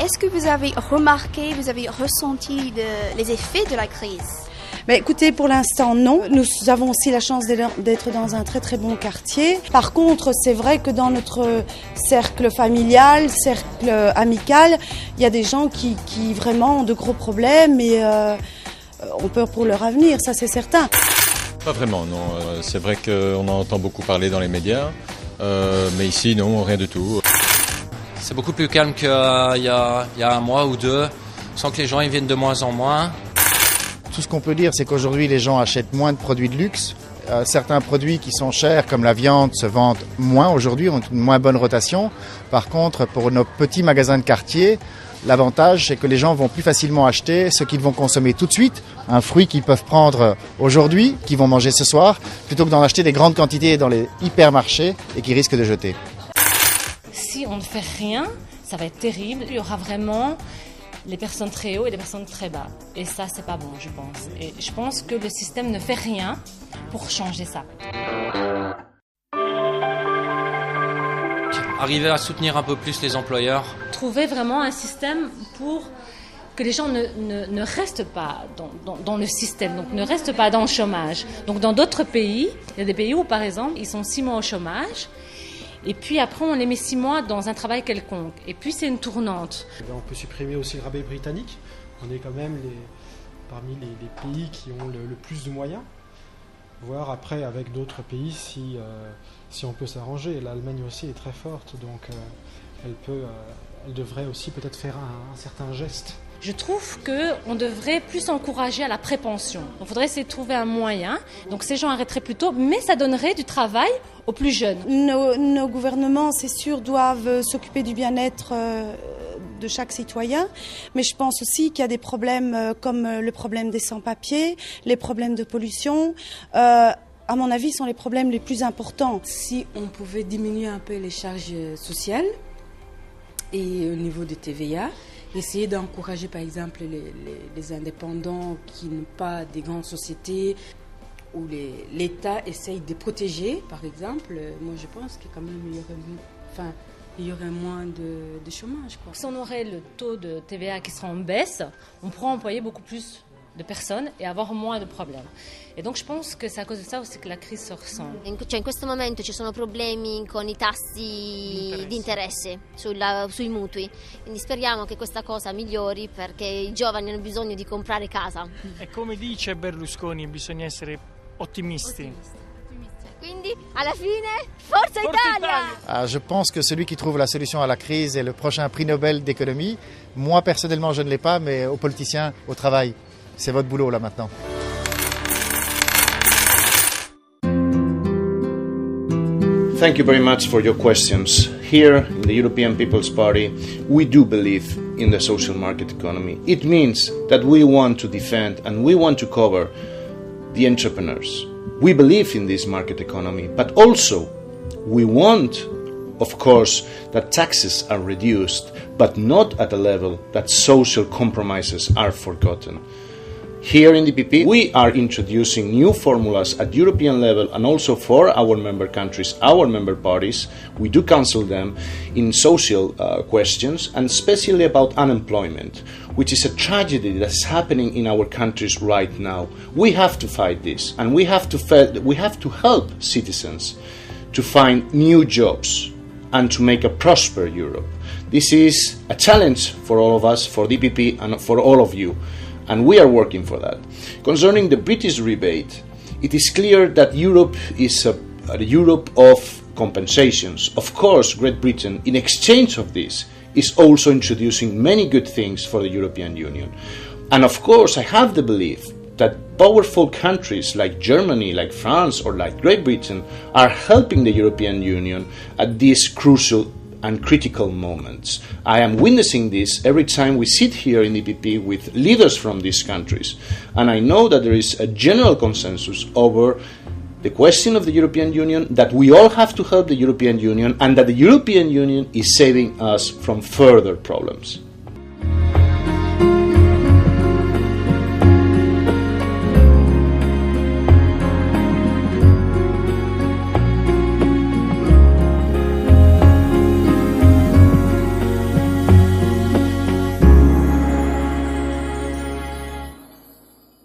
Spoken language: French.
est-ce que vous avez remarqué, vous avez ressenti les effets de la crise? Mais écoutez, pour l'instant, non. Nous avons aussi la chance d'être dans un très très bon quartier. Par contre, c'est vrai que dans notre cercle familial, cercle amical, il y a des gens qui vraiment ont de gros problèmes et ont peur pour leur avenir, ça c'est certain. Pas vraiment, non. C'est vrai qu'on en entend beaucoup parler dans les médias, mais ici, non, rien du tout. C'est beaucoup plus calme qu'il y a un mois ou deux, sans que les gens ils viennent de moins en moins. Tout ce qu'on peut dire, c'est qu'aujourd'hui, les gens achètent moins de produits de luxe. Certains produits qui sont chers, comme la viande, se vendent moins aujourd'hui, ont une moins bonne rotation. Par contre, pour nos petits magasins de quartier, l'avantage, c'est que les gens vont plus facilement acheter ce qu'ils vont consommer tout de suite, un fruit qu'ils peuvent prendre aujourd'hui, qu'ils vont manger ce soir, plutôt que d'en acheter des grandes quantités dans les hypermarchés et qui risquent de jeter. Si on ne fait rien, ça va être terrible. Il y aura vraiment les personnes très haut et les personnes très bas. Et ça, c'est pas bon, je pense. Et je pense que le système ne fait rien pour changer ça. Arriver à soutenir un peu plus les employeurs. Trouver vraiment un système pour que les gens ne restent pas dans le système, donc ne restent pas dans le chômage. Donc dans d'autres pays, il y a des pays où par exemple, ils sont 6 mois au chômage. Et puis après, on les met 6 mois dans un travail quelconque. Et puis, c'est une tournante. On peut supprimer aussi le rabais britannique. On est quand même parmi les pays qui ont le plus de moyens. Voir après avec d'autres pays si on peut s'arranger. L'Allemagne aussi est très forte, donc elle devrait aussi peut-être faire un certain geste. Je trouve qu'on devrait plus encourager à la prépension. Il faudrait essayer de trouver un moyen. Donc ces gens arrêteraient plus tôt, mais ça donnerait du travail aux plus jeunes. Nos gouvernements, c'est sûr, doivent s'occuper du bien-être de chaque citoyen. Mais je pense aussi qu'il y a des problèmes comme le problème des sans-papiers, les problèmes de pollution. À mon avis, sont les problèmes les plus importants. Si on pouvait diminuer un peu les charges sociales et au niveau de TVA, essayer d'encourager par exemple les indépendants qui n'ont pas des grandes sociétés où l'État essaye de protéger, par exemple, moi je pense que quand même il y aurait moins de chômage, quoi. Si on aurait le taux de TVA qui sera en baisse, on pourra employer beaucoup plus de personnes et avoir moins de problèmes. Et donc je pense que c'est à cause de ça aussi que la crise se ressent. In questo momento ci sono problemi con i tassi di interesse sui mutui, quindi speriamo che questa cosa migliori perché i giovani hanno bisogno di comprare casa. E come dice Berlusconi, bisogna essere ottimisti. Quindi alla fine, Forza Italia! Je pense que celui qui trouve la solution à la crise est le prochain prix Nobel d'économie. Moi personnellement je ne l'ai pas, mais aux politiciens, au travail. C'est votre boulot là maintenant. Thank you very much for your questions. Here in the European People's Party, we do believe in the social market economy. It means that we want to defend and we want to cover the entrepreneurs. We believe in this market economy, but also we want, of course, that taxes are reduced, but not at a level that social compromises are forgotten. Here in the DPP, we are introducing new formulas at European level and also for our member countries, our member parties. We do counsel them in social questions and especially about unemployment, which is a tragedy that's happening in our countries right now. We have to fight this and we have to help citizens to find new jobs and to make a prosper Europe. This is a challenge for all of us, for DPP and for all of you. And we are working for that. Concerning the British rebate, it is clear that Europe is a Europe of compensations. Of course, Great Britain, in exchange of this, is also introducing many good things for the European Union. And of course, I have the belief that powerful countries like Germany, like France, or like Great Britain are helping the European Union at these crucial and critical moments. I am witnessing this every time we sit here in EPP with leaders from these countries, and I know that there is a general consensus over the question of the European Union, that we all have to help the European Union, and that the European Union is saving us from further problems.